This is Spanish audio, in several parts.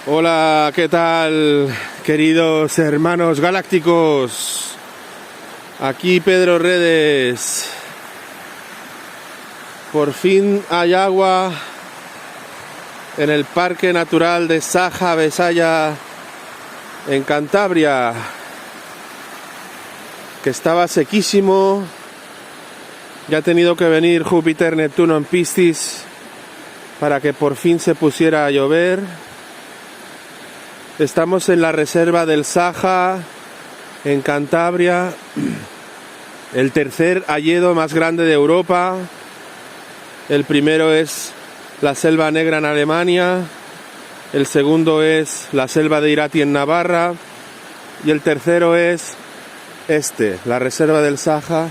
Hola, ¿qué tal, queridos hermanos galácticos? Aquí Pedro Redes. Por fin hay agua en el Parque Natural de Saja-Besaya, en Cantabria, que estaba sequísimo. Ya ha tenido que venir Júpiter, Neptuno en Piscis para que por fin se pusiera a llover. Estamos en la reserva del Saja, en Cantabria, el tercer hayedo más grande de Europa. El primero es la Selva Negra en Alemania, el segundo es la Selva de Irati en Navarra y el tercero es la reserva del Saja,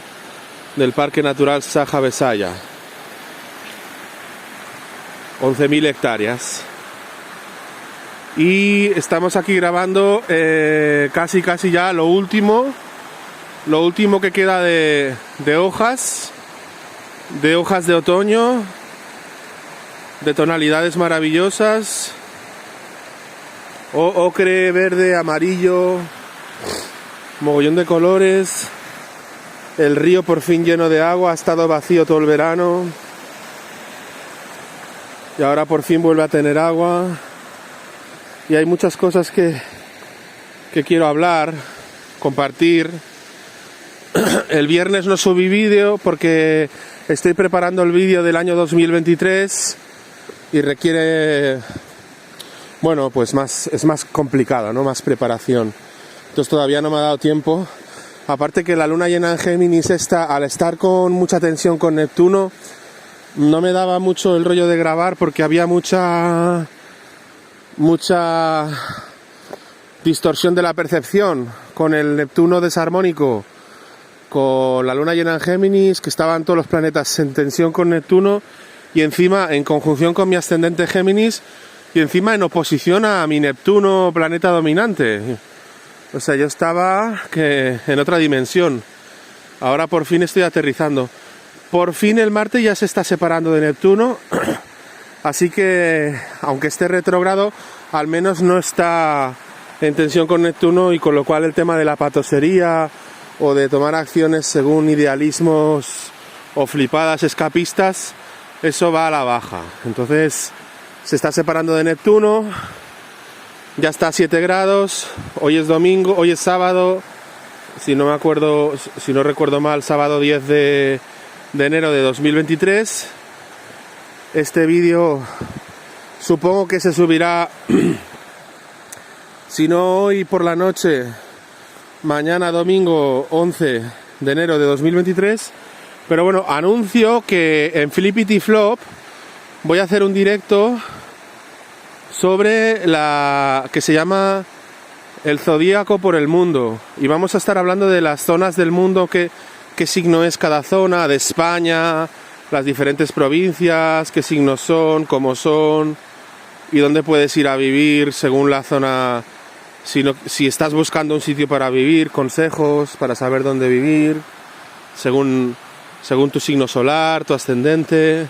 del Parque Natural Saja-Besaya. 11.000 hectáreas. Y estamos aquí grabando casi ya lo último que queda de hojas de otoño, de tonalidades maravillosas, ocre, verde, amarillo, mogollón de colores. El río por fin lleno de agua, ha estado vacío todo el verano y ahora por fin vuelve a tener agua. Y hay muchas cosas que quiero hablar, compartir. El viernes no subí vídeo porque estoy preparando el vídeo del año 2023 y requiere, bueno, pues es más complicado, ¿no? Más preparación. Entonces todavía no me ha dado tiempo. Aparte que la luna llena en Géminis al estar con mucha tensión con Neptuno, no me daba mucho el rollo de grabar porque había mucha distorsión de la percepción con el Neptuno desarmónico, con la luna llena en Géminis, que estaban todos los planetas en tensión con Neptuno y encima en conjunción con mi ascendente Géminis y encima en oposición a mi Neptuno planeta dominante. O sea, yo estaba en otra dimensión. Ahora por fin estoy aterrizando. Por fin el Marte ya se está separando de Neptuno. Así que, aunque esté retrógrado, al menos no está en tensión con Neptuno, y con lo cual el tema de la patosería o de tomar acciones según idealismos o flipadas escapistas, eso va a la baja. Entonces, se está separando de Neptuno, ya está a 7 grados, hoy es domingo, hoy es sábado, si no recuerdo mal, sábado 10 de enero de 2023. Este vídeo supongo que se subirá, si no hoy por la noche, mañana domingo 11 de enero de 2023. Pero bueno, anuncio que en Flippity Flop voy a hacer un directo sobre que se llama el zodíaco por el mundo. Y vamos a estar hablando de las zonas del mundo, qué signo es cada zona, de España, las diferentes provincias, qué signos son, cómo son y dónde puedes ir a vivir según la zona. Si estás buscando un sitio para vivir, consejos para saber dónde vivir según tu signo solar, tu ascendente,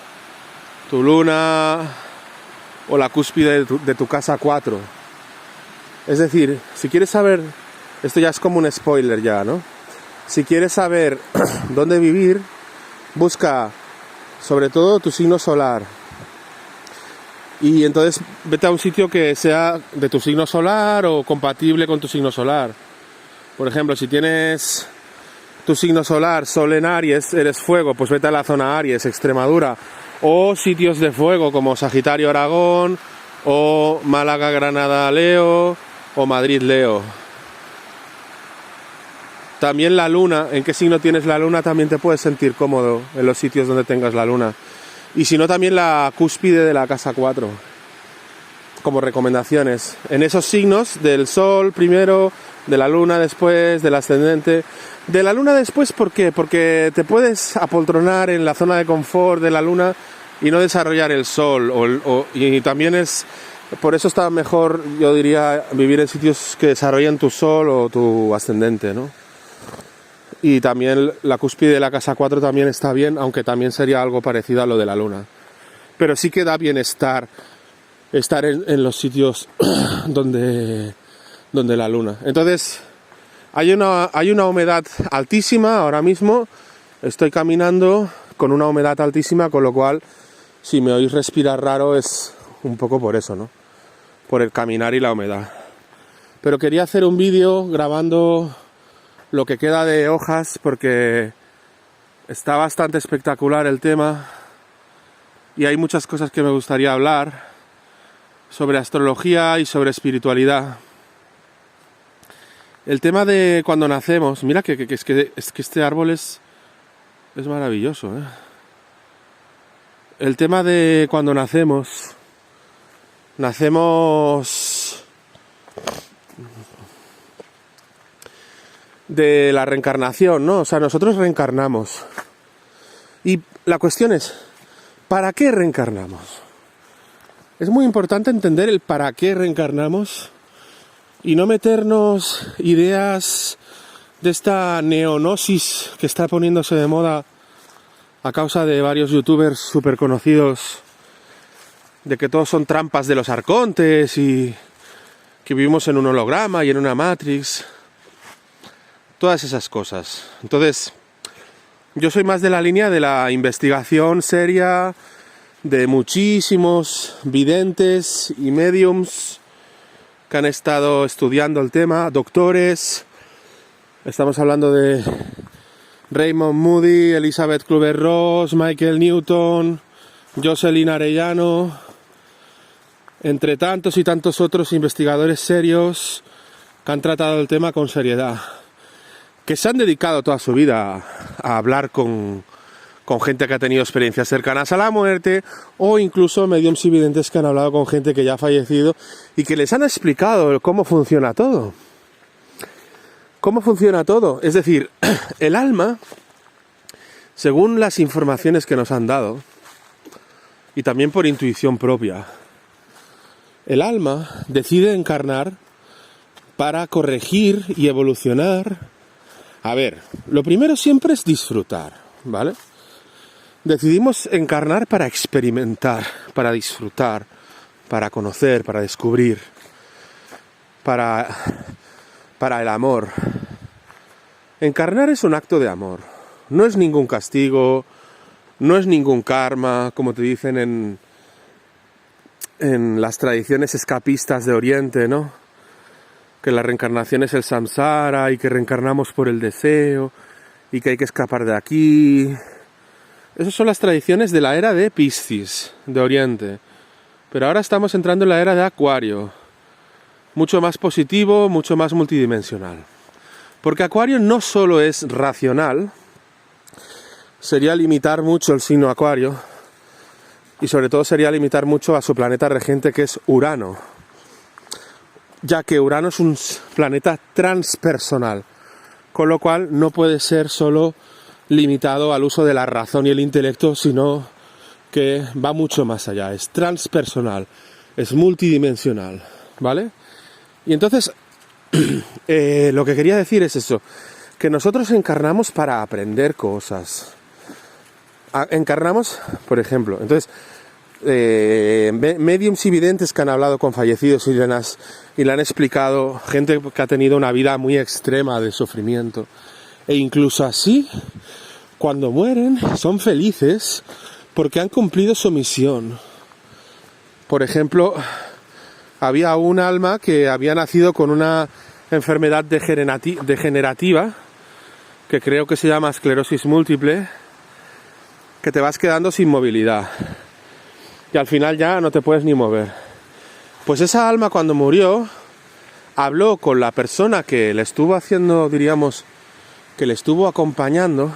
tu luna o la cúspide de tu casa 4. Es decir, si quieres saber, esto ya es como un spoiler ya, ¿no? Si quieres saber dónde vivir, busca sobre todo tu signo solar. Y entonces vete a un sitio que sea de tu signo solar o compatible con tu signo solar. Por ejemplo, si tienes tu signo solar, Sol en Aries, eres fuego, pues vete a la zona Aries, Extremadura. O sitios de fuego como Sagitario, Aragón, o Málaga, Granada, Leo, o Madrid, Leo. También la luna, en qué signo tienes la luna, también te puedes sentir cómodo en los sitios donde tengas la luna. Y si no, también la cúspide de la casa 4, como recomendaciones. En esos signos, del sol primero, de la luna después, del ascendente. De la luna después, ¿por qué? Porque te puedes apoltronar en la zona de confort de la luna y no desarrollar el sol. Y también por eso está mejor, yo diría, vivir en sitios que desarrollen tu sol o tu ascendente, ¿no? Y también la cúspide de la casa 4 también está bien, aunque también sería algo parecido a lo de la luna. Pero sí que da bienestar estar en los sitios donde la luna. Entonces, hay una humedad altísima ahora mismo. Estoy caminando con una humedad altísima, con lo cual, si me oís respirar raro, es un poco por eso, ¿no? Por el caminar y la humedad. Pero quería hacer un vídeo grabando lo que queda de hojas, porque está bastante espectacular el tema y hay muchas cosas que me gustaría hablar sobre astrología y sobre espiritualidad. El tema de cuando nacemos, mira que este árbol es maravilloso, ¿eh? El tema de cuando nacemos de la reencarnación, ¿no? O sea, nosotros reencarnamos. Y la cuestión es, ¿para qué reencarnamos? Es muy importante entender el para qué reencarnamos y no meternos ideas de esta neonosis que está poniéndose de moda a causa de varios youtubers súper conocidos, de que todos son trampas de los arcontes y que vivimos en un holograma y en una Matrix. Todas esas cosas. Entonces, yo soy más de la línea de la investigación seria de muchísimos videntes y mediums que han estado estudiando el tema, doctores. Estamos hablando de Raymond Moody, Elizabeth Kübler-Ross, Michael Newton, Jocelyn Arellano, entre tantos y tantos otros investigadores serios que han tratado el tema con seriedad, que se han dedicado toda su vida a hablar con gente que ha tenido experiencias cercanas a la muerte, o incluso mediums y videntes que han hablado con gente que ya ha fallecido y que les han explicado cómo funciona todo. ¿Cómo funciona todo? Es decir, el alma, según las informaciones que nos han dado, y también por intuición propia, el alma decide encarnar para corregir y evolucionar. A ver, lo primero siempre es disfrutar, ¿vale? Decidimos encarnar para experimentar, para disfrutar, para conocer, para descubrir, para el amor. Encarnar es un acto de amor. No es ningún castigo, no es ningún karma, como te dicen en las tradiciones escapistas de Oriente, ¿no? Que la reencarnación es el samsara y que reencarnamos por el deseo y que hay que escapar de aquí. Esas son las tradiciones de la era de Piscis, de Oriente. Pero ahora estamos entrando en la era de Acuario. Mucho más positivo, mucho más multidimensional. Porque Acuario no solo es racional, sería limitar mucho el signo Acuario, y sobre todo sería limitar mucho a su planeta regente, que es Urano, ya que Urano es un planeta transpersonal, con lo cual no puede ser solo limitado al uso de la razón y el intelecto, sino que va mucho más allá, es transpersonal, es multidimensional, ¿vale? Y entonces, lo que quería decir es eso, que nosotros encarnamos para aprender cosas. Encarnamos, por ejemplo, entonces, mediums y videntes que han hablado con fallecidos y le han explicado, gente que ha tenido una vida muy extrema de sufrimiento, e incluso así, cuando mueren, son felices porque han cumplido su misión. Por ejemplo, había un alma que había nacido con una enfermedad degenerativa, que creo que se llama esclerosis múltiple, que te vas quedando sin movilidad y al final ya no te puedes ni mover. Pues esa alma, cuando murió, habló con la persona que le estuvo haciendo, diríamos, que le estuvo acompañando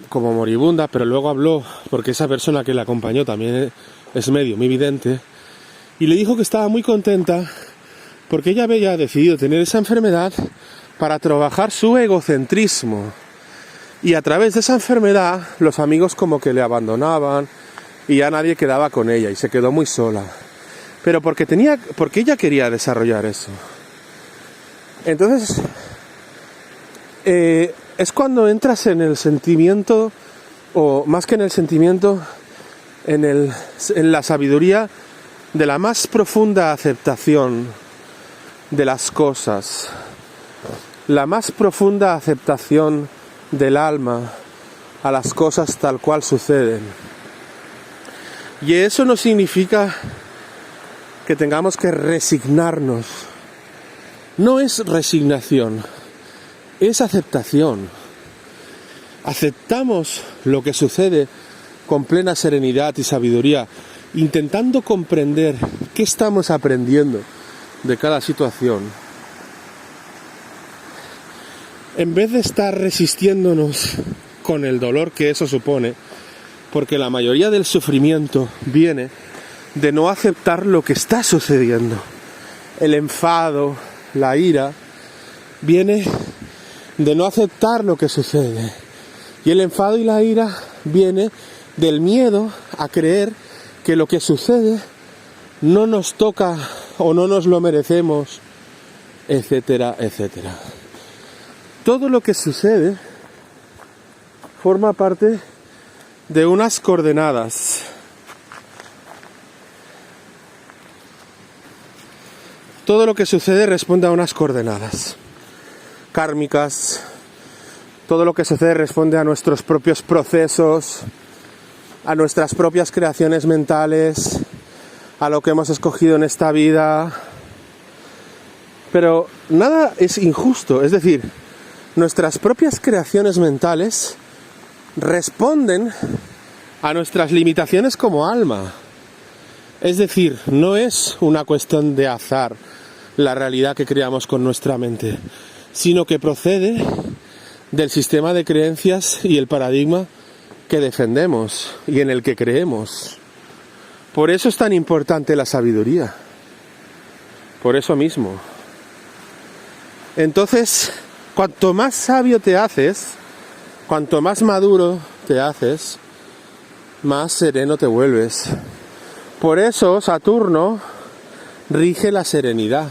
como moribunda, pero luego habló, porque esa persona que le acompañó también es medio muy vidente, y le dijo que estaba muy contenta porque ella había decidido tener esa enfermedad para trabajar su egocentrismo. Y a través de esa enfermedad, los amigos como que le abandonaban y ya nadie quedaba con ella y se quedó muy sola. Pero porque ella quería desarrollar eso. Entonces, es cuando entras en el sentimiento, o más que en el sentimiento, en la sabiduría de la más profunda aceptación de las cosas, la más profunda aceptación del alma a las cosas tal cual suceden. Y eso no significa que tengamos que resignarnos. No es resignación, es aceptación. Aceptamos lo que sucede con plena serenidad y sabiduría, intentando comprender qué estamos aprendiendo de cada situación. En vez de estar resistiéndonos con el dolor que eso supone, porque la mayoría del sufrimiento viene de no aceptar lo que está sucediendo. El enfado, la ira, viene de no aceptar lo que sucede. Y el enfado y la ira viene del miedo a creer que lo que sucede no nos toca o no nos lo merecemos, etcétera, etcétera. Todo lo que sucede forma parte de unas coordenadas. Todo lo que sucede responde a unas coordenadas kármicas. Todo lo que sucede responde a nuestros propios procesos, a nuestras propias creaciones mentales, a lo que hemos escogido en esta vida. Pero nada es injusto, es decir, nuestras propias creaciones mentales responden a nuestras limitaciones como alma. Es decir, no es una cuestión de azar la realidad que creamos con nuestra mente, sino que procede del sistema de creencias y el paradigma que defendemos y en el que creemos. Por eso es tan importante la sabiduría. Por eso mismo. Entonces, cuanto más sabio te haces, cuanto más maduro te haces, más sereno te vuelves. Por eso Saturno rige la serenidad,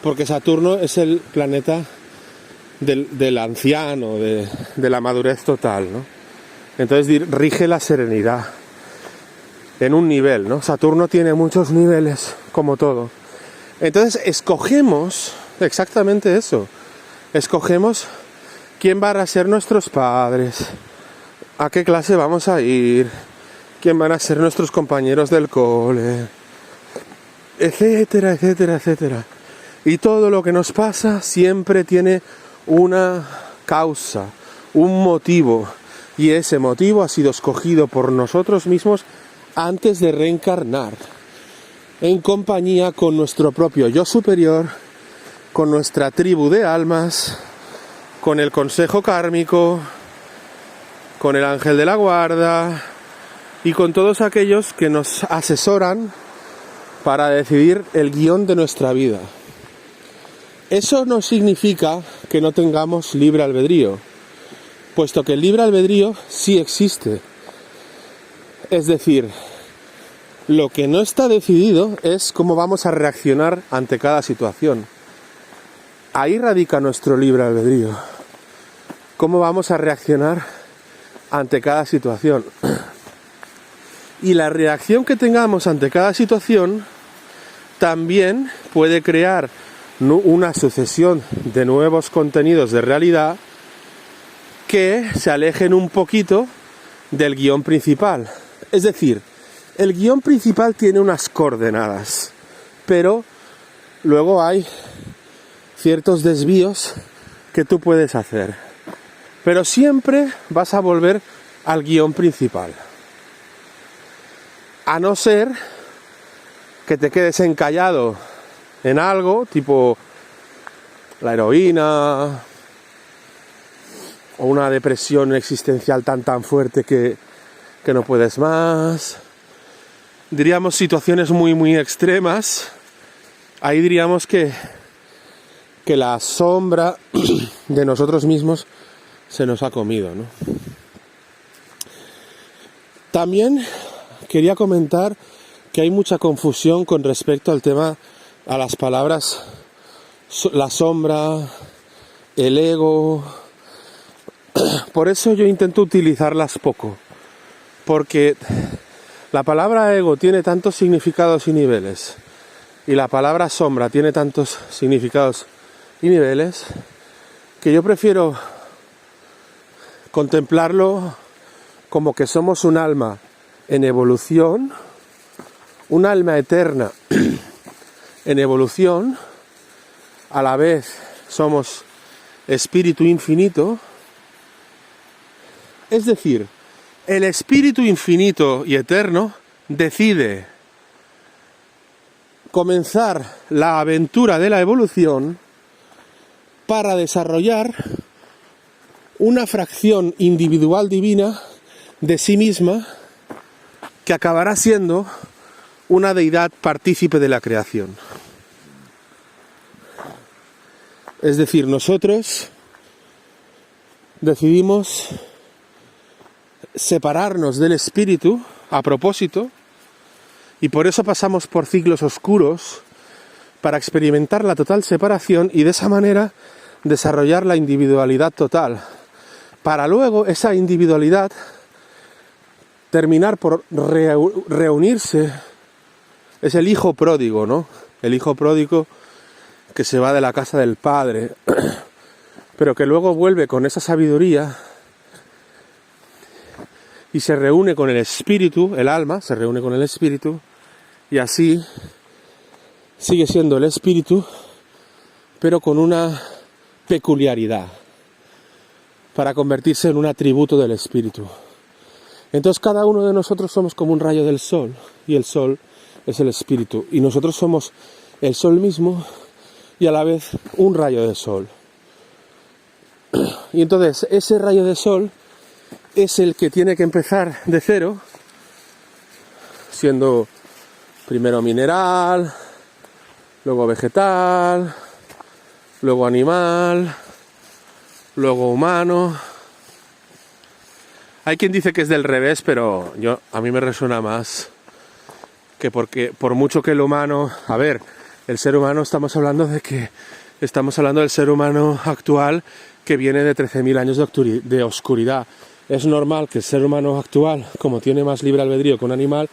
porque Saturno es el planeta del anciano, de la madurez total, ¿no? Entonces rige la serenidad en un nivel, ¿no? Saturno tiene muchos niveles, como todo. Entonces escogemos exactamente eso. Escogemos quién van a ser nuestros padres, a qué clase vamos a ir, quién van a ser nuestros compañeros del cole, etcétera, etcétera, etcétera. Y todo lo que nos pasa siempre tiene una causa, un motivo, y ese motivo ha sido escogido por nosotros mismos antes de reencarnar, en compañía con nuestro propio yo superior, con nuestra tribu de almas, con el consejo kármico, con el ángel de la guarda y con todos aquellos que nos asesoran para decidir el guión de nuestra vida. Eso no significa que no tengamos libre albedrío, puesto que el libre albedrío sí existe. Es decir, lo que no está decidido es cómo vamos a reaccionar ante cada situación. Ahí radica nuestro libre albedrío. Cómo vamos a reaccionar ante cada situación. Y la reacción que tengamos ante cada situación también puede crear una sucesión de nuevos contenidos de realidad que se alejen un poquito del guión principal. Es decir, el guión principal tiene unas coordenadas, pero luego hay ciertos desvíos que tú puedes hacer. Pero siempre vas a volver al guión principal. A no ser que te quedes encallado en algo, tipo la heroína, o una depresión existencial tan fuerte que no puedes más. Diríamos situaciones muy extremas. Ahí diríamos que la sombra de nosotros mismos se nos ha comido, ¿no? También quería comentar que hay mucha confusión con respecto al tema, a las palabras la sombra, el ego. Por eso yo intento utilizarlas poco, porque La palabra ego tiene tantos significados y niveles, y la palabra sombra tiene tantos significados y niveles, que yo prefiero contemplarlo como que somos un alma en evolución, un alma eterna en evolución, a la vez somos espíritu infinito. Es decir, el espíritu infinito y eterno decide comenzar la aventura de la evolución para desarrollar una fracción individual divina de sí misma que acabará siendo una deidad partícipe de la creación. Es decir, nosotros decidimos separarnos del espíritu a propósito, y por eso pasamos por ciclos oscuros para experimentar la total separación y de esa manera desarrollar la individualidad total, para luego esa individualidad terminar por reunirse. Es el hijo pródigo, ¿no? El hijo pródigo que se va de la casa del padre, pero que luego vuelve con esa sabiduría y se reúne con el espíritu, el alma se reúne con el espíritu, y así sigue siendo el espíritu, pero con una peculiaridad, para convertirse en un atributo del espíritu. Entonces cada uno de nosotros somos como un rayo del sol, y el sol es el espíritu, y nosotros somos el sol mismo y a la vez un rayo de sol. Y entonces ese rayo de sol es el que tiene que empezar de cero, siendo primero mineral, luego vegetal, luego animal, luego humano. Hay quien dice que es del revés, pero a mí me resuena más que porque por mucho que el humano, a ver, el ser humano estamos hablando del ser humano actual que viene de 13.000 años de oscuridad. Es normal que el ser humano actual, como tiene más libre albedrío que un animal,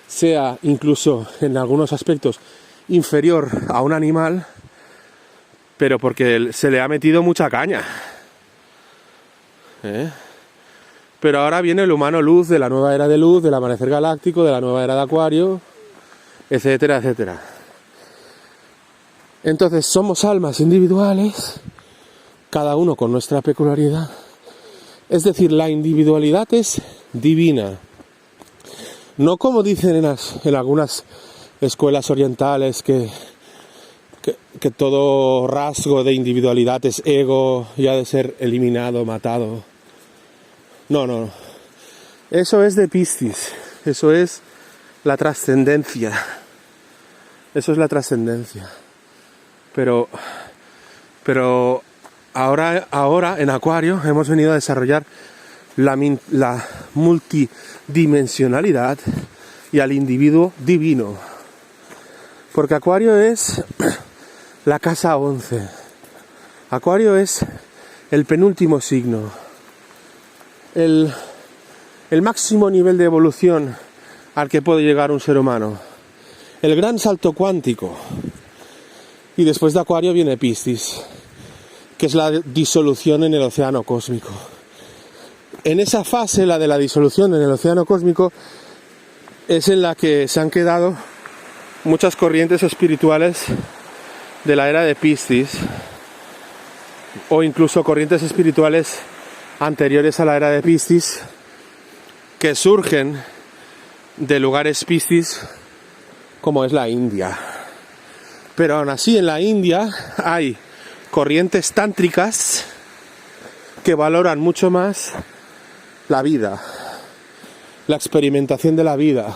sea incluso en algunos aspectos inferior a un animal, pero porque se le ha metido mucha caña. Pero ahora viene el humano luz de la nueva era de luz, del amanecer galáctico, de la nueva era de Acuario, etcétera, etcétera. Entonces somos almas individuales, cada uno con nuestra peculiaridad. Es decir, la individualidad es divina. No como dicen en algunas escuelas orientales que todo rasgo de individualidad es ego y ha de ser eliminado, matado. No. Eso es de Piscis. Eso es la trascendencia. Eso es la trascendencia. Pero ahora en Acuario hemos venido a desarrollar la multidimensionalidad y al individuo divino. Porque Acuario es la casa 11. Acuario es el penúltimo signo. El máximo nivel de evolución al que puede llegar un ser humano. El gran salto cuántico. Y después de Acuario viene Piscis, que es la disolución en el océano cósmico. En esa fase, la de la disolución en el océano cósmico, es en la que se han quedado muchas corrientes espirituales de la era de Piscis, o incluso corrientes espirituales anteriores a la era de Piscis, que surgen de lugares Piscis como es la India. Pero aún así en la India hay corrientes tántricas que valoran mucho más la vida, la experimentación de la vida,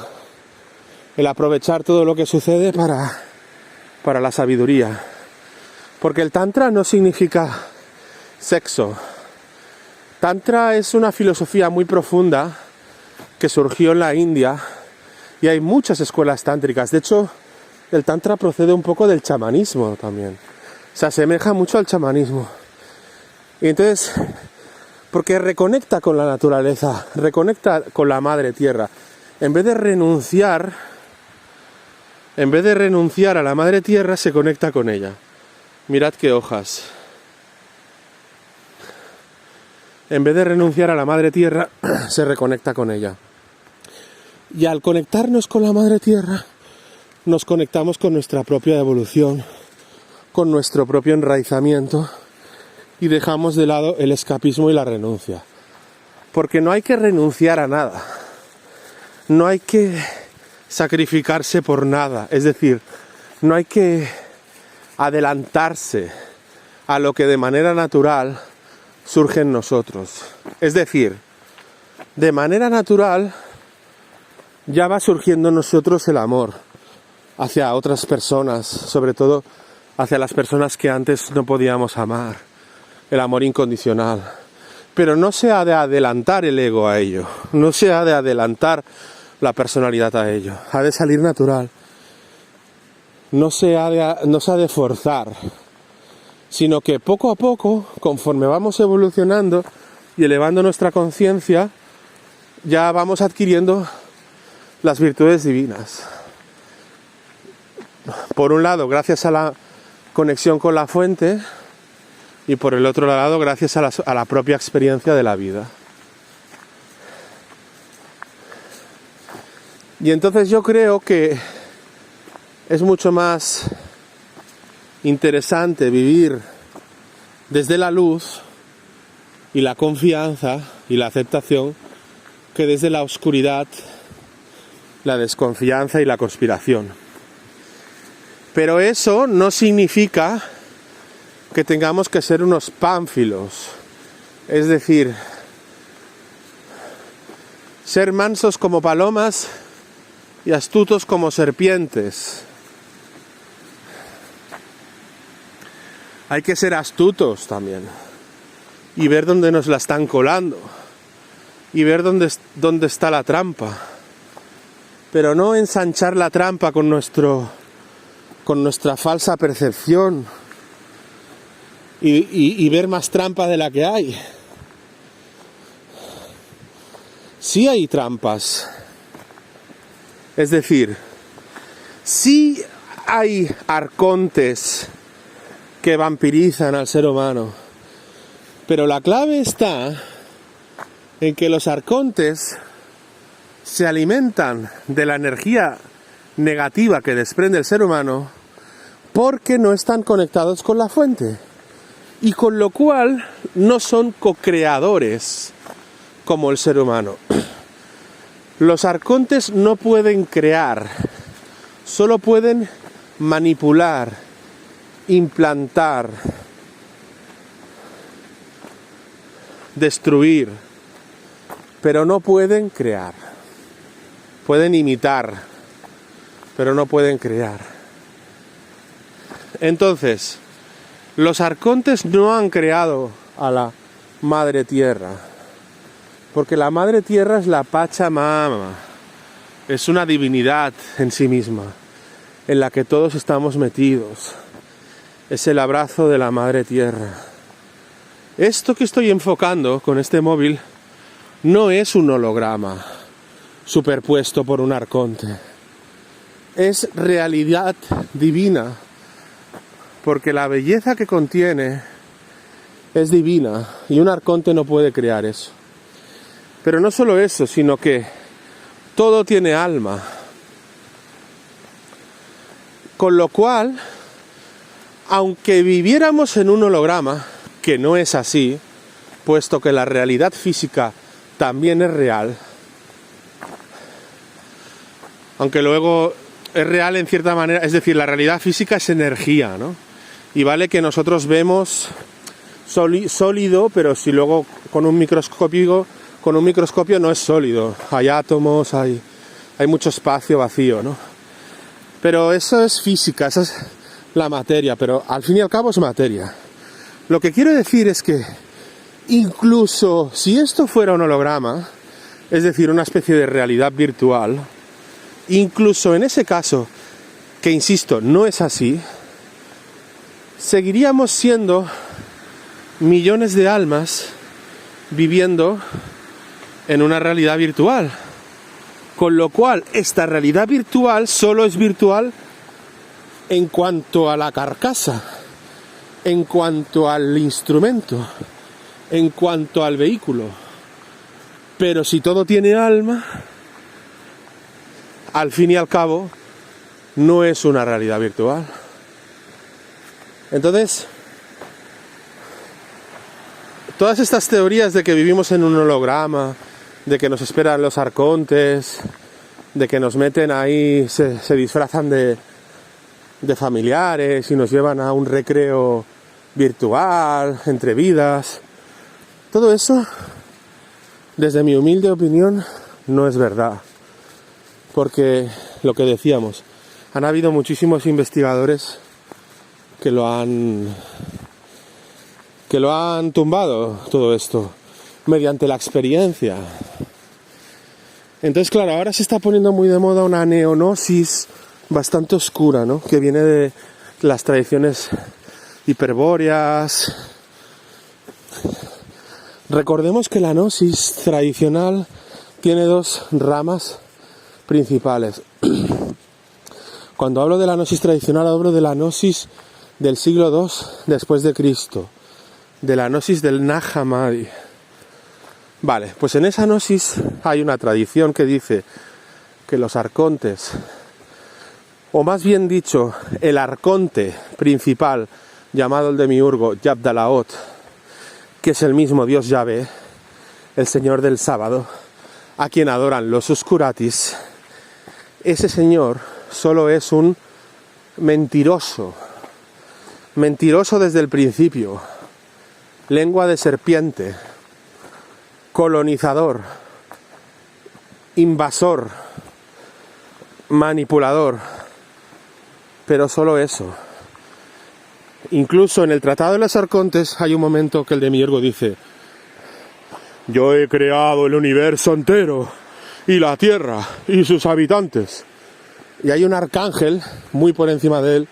el aprovechar todo lo que sucede para la sabiduría. Porque el tantra no significa sexo. Tantra es una filosofía muy profunda que surgió en la India y hay muchas escuelas tántricas. De hecho, el tantra procede un poco del chamanismo también. Se asemeja mucho al chamanismo. Y entonces, porque reconecta con la naturaleza, reconecta con la madre tierra. en vez de renunciar a la madre tierra, se conecta con ella. Mirad qué hojas. En vez de renunciar a la madre tierra, se reconecta con ella. Y al conectarnos con la madre tierra, nos conectamos con nuestra propia evolución, con nuestro propio enraizamiento, y dejamos de lado el escapismo y la renuncia. Porque no hay que renunciar a nada. No hay que sacrificarse por nada. Es decir, no hay que adelantarse a lo que de manera natural surge en nosotros. Es decir, de manera natural ya va surgiendo en nosotros el amor hacia otras personas, sobre todo hacia las personas que antes no podíamos amar, el amor incondicional. Pero no se ha de adelantar el ego a ello, no se ha de adelantar la personalidad a ello, ha de salir natural. No se ha de forzar, sino que poco a poco, conforme vamos evolucionando y elevando nuestra conciencia, ya vamos adquiriendo las virtudes divinas. Por un lado, gracias a la conexión con la fuente, y por el otro lado, gracias a la propia experiencia de la vida. Y entonces yo creo que es mucho más interesante vivir desde la luz y la confianza y la aceptación que desde la oscuridad, la desconfianza y la conspiración. Pero eso no significa que tengamos que ser unos pánfilos, es decir, ser mansos como palomas y astutos como serpientes. Hay que ser astutos también y ver dónde nos la están colando y ver dónde está la trampa, pero no ensanchar la trampa con nuestra falsa percepción y ver más trampa de la que hay. Sí hay trampas, es decir, sí hay arcontes que vampirizan al ser humano, pero la clave está en que los arcontes se alimentan de la energía negativa que desprende el ser humano porque no están conectados con la fuente, y con lo cual no son co-creadores como el ser humano. Los arcontes no pueden crear, solo pueden manipular, implantar, destruir, pero no pueden crear. Pueden imitar, pero no pueden crear. Entonces, los arcontes no han creado a la Madre Tierra, porque la Madre Tierra es la Pachamama, es una divinidad en sí misma, en la que todos estamos metidos. Es el abrazo de la Madre Tierra. Esto que estoy enfocando con este móvil no es un holograma superpuesto por un arconte. Es realidad divina, porque la belleza que contiene es divina y un arconte no puede crear eso. Pero no solo eso, sino que todo tiene alma. Con lo cual, aunque viviéramos en un holograma, que no es así, puesto que la realidad física también es real, aunque luego es real en cierta manera, es decir, la realidad física es energía, ¿no? Y vale que nosotros vemos sólido, pero si luego con un microscopio no es sólido, hay átomos, hay mucho espacio vacío, ¿no? Pero eso es física, esa es la materia, pero al fin y al cabo es materia. Lo que quiero decir es que incluso si esto fuera un holograma, es decir, una especie de realidad virtual, incluso en ese caso, que insisto, no es así, seguiríamos siendo millones de almas viviendo en una realidad virtual. Con lo cual, esta realidad virtual solo es virtual en cuanto a la carcasa, en cuanto al instrumento, en cuanto al vehículo. Pero si todo tiene alma, al fin y al cabo, no es una realidad virtual. Entonces, todas estas teorías de que vivimos en un holograma, de que nos esperan los arcontes, de que nos meten ahí, se disfrazan de familiares y nos llevan a un recreo virtual, entre vidas, todo eso, desde mi humilde opinión, no es verdad. Porque, lo que decíamos, han habido muchísimos investigadores que lo han tumbado todo esto mediante la experiencia. Entonces, claro, ahora se está poniendo muy de moda una neognosis bastante oscura, ¿no? Que viene de las tradiciones hiperbóreas. Recordemos que la gnosis tradicional tiene dos ramas principales. Cuando hablo de la gnosis tradicional, hablo de la gnosis del siglo II después de Cristo, de la gnosis del Nag Hammadi. Vale, pues en esa gnosis hay una tradición que dice que los arcontes, o más bien dicho, el arconte principal, llamado el demiurgo Yabdalaot, que es el mismo Dios Yahvé, el Señor del sábado, a quien adoran los Uscuratis, ese señor solo es un mentiroso desde el principio, lengua de serpiente, colonizador, invasor, manipulador, pero solo eso. Incluso en el Tratado de los Arcontes hay un momento que el demiurgo dice: yo he creado el universo entero y la tierra y sus habitantes. Y hay un arcángel muy por encima de él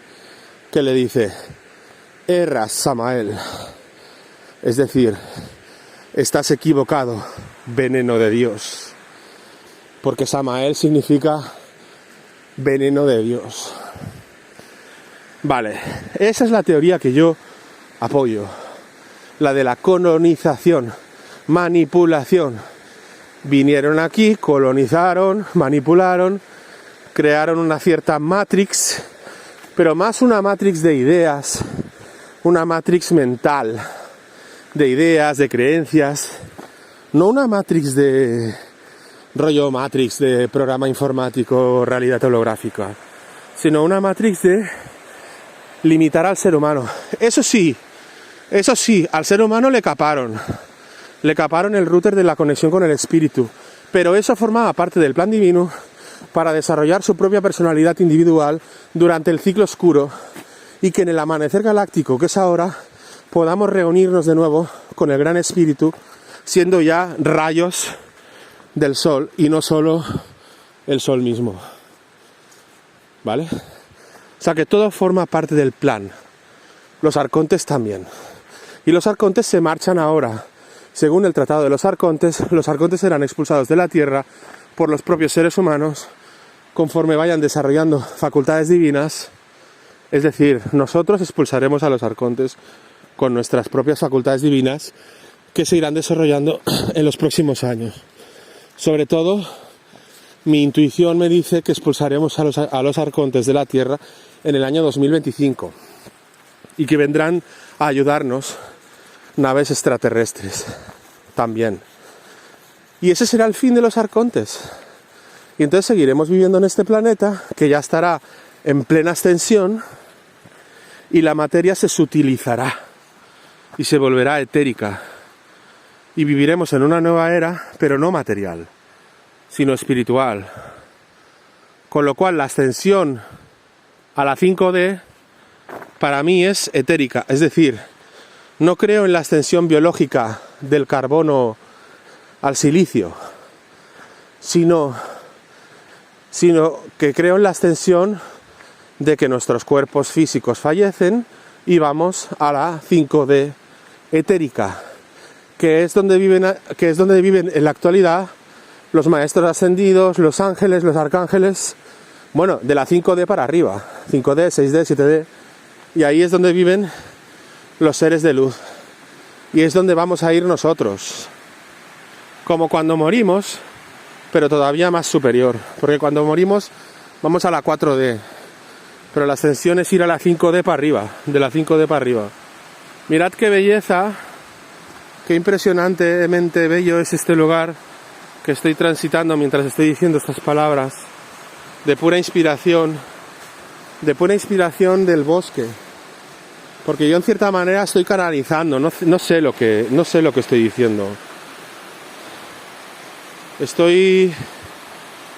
que le dice: erras, Samael. Es decir, estás equivocado, veneno de Dios. Porque Samael significa veneno de Dios. Vale, esa es la teoría que yo apoyo. La de la colonización, manipulación. Vinieron aquí, colonizaron, manipularon, crearon una cierta matrix, pero más una matrix de ideas, una matrix mental, de ideas, de creencias, no una matrix de rollo matrix de programa informático, realidad holográfica, sino una matrix de limitar al ser humano. Eso sí, al ser humano le caparon el router de la conexión con el espíritu, pero eso formaba parte del plan divino para desarrollar su propia personalidad individual durante el ciclo oscuro, y que en el amanecer galáctico, que es ahora, podamos reunirnos de nuevo con el gran espíritu, siendo ya rayos del sol y no solo el sol mismo. ¿Vale? O sea que todo forma parte del plan. Los arcontes también. Y los arcontes se marchan ahora. Según el Tratado de los Arcontes serán expulsados de la Tierra por los propios seres humanos conforme vayan desarrollando facultades divinas. Es decir, nosotros expulsaremos a los arcontes con nuestras propias facultades divinas que se irán desarrollando en los próximos años. Sobre todo, mi intuición me dice que expulsaremos a los arcontes de la Tierra en el año 2025 y que vendrán a ayudarnos naves extraterrestres también. Y ese será el fin de los arcontes. Y entonces seguiremos viviendo en este planeta que ya estará en plena extensión y la materia se sutilizará y se volverá etérica. Y viviremos en una nueva era, pero no material, sino espiritual. Con lo cual la ascensión a la 5D para mí es etérica, es decir, no creo en la ascensión biológica del carbono al silicio, sino que creo en la ascensión de que nuestros cuerpos físicos fallecen y vamos a la 5D etérica, que es donde viven en la actualidad los maestros ascendidos, los ángeles, los arcángeles, bueno, de la 5D para arriba, 5D, 6D, 7D, y ahí es donde viven los seres de luz, y es donde vamos a ir nosotros, como cuando morimos, pero todavía más superior, porque cuando morimos vamos a la 4D, pero la ascensión es ir a la 5D para arriba, de la 5D para arriba. Mirad qué belleza, qué impresionantemente bello es este lugar que estoy transitando mientras estoy diciendo estas palabras, de pura inspiración del bosque, porque yo en cierta manera estoy canalizando, no sé lo que estoy diciendo. Estoy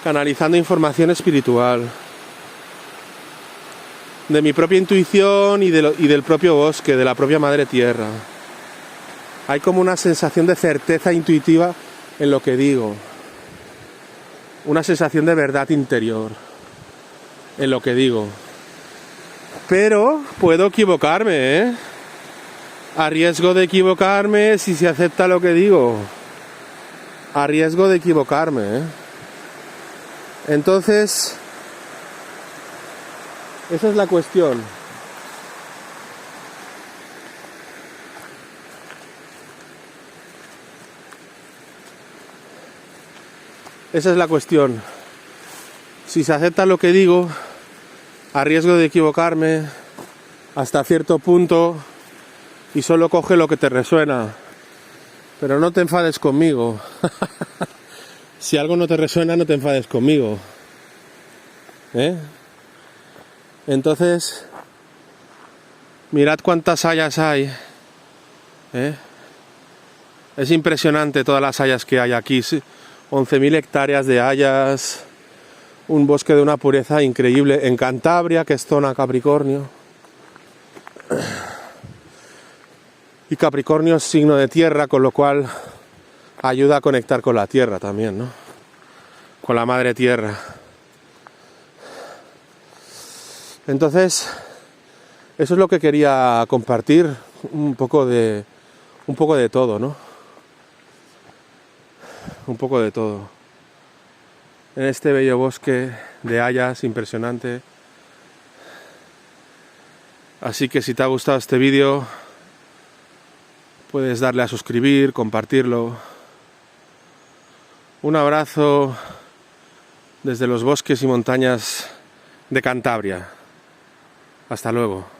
canalizando información espiritual de mi propia intuición y del propio bosque, de la propia madre tierra. Hay como una sensación de certeza intuitiva en lo que digo, una sensación de verdad interior en lo que digo, pero puedo equivocarme, ¿eh? A riesgo de equivocarme si se acepta lo que digo, a riesgo de equivocarme, ¿eh? Entonces, esa es la cuestión. Esa es la cuestión. Si se acepta lo que digo, a riesgo de equivocarme hasta cierto punto, y solo coge lo que te resuena. Pero no te enfades conmigo. Si algo no te resuena, no te enfades conmigo. ¿Eh? Entonces, mirad cuántas hayas hay. ¿Eh? Es impresionante todas las hayas que hay aquí. 11.000 hectáreas de hayas, un bosque de una pureza increíble en Cantabria, que es zona Capricornio. Y Capricornio es signo de tierra, con lo cual ayuda a conectar con la tierra también, ¿no? Con la madre tierra. Entonces, eso es lo que quería compartir, un poco de todo, ¿no? Un poco de todo. En este bello bosque de hayas impresionante. Así que si te ha gustado este vídeo, puedes darle a suscribir, compartirlo. Un abrazo desde los bosques y montañas de Cantabria. Hasta luego.